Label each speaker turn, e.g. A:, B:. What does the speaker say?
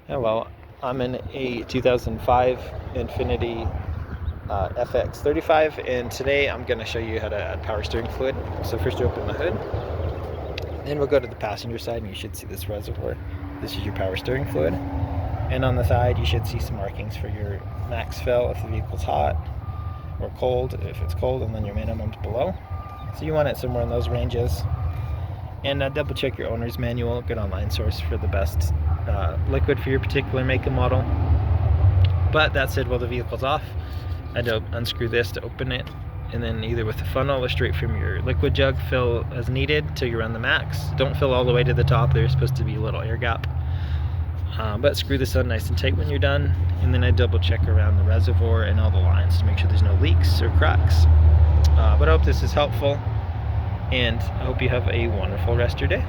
A: Hello, I'm in a 2005 Infiniti FX35, and today I'm going to show you how to add power steering fluid. So first you open the hood, then we'll go to the passenger side and you should see this reservoir. This is your power steering fluid. And on the side you should see some markings for your max fill if the vehicle's hot, or cold if it's cold, and then your minimums below. So you want it somewhere in those ranges. And double check your owner's manual, good online source for the best liquid for your particular make and model. But that said, while the vehicle's off, I'd unscrew this to open it, and then either with the funnel or straight from your liquid jug, fill as needed till you run the max. Don't fill all the way to the top, there's supposed to be a little air gap. But screw this on nice and tight when you're done, and then I double check around the reservoir and all the lines to make sure there's no leaks or cracks. But I hope this is helpful, and I hope you have a wonderful rest of your day.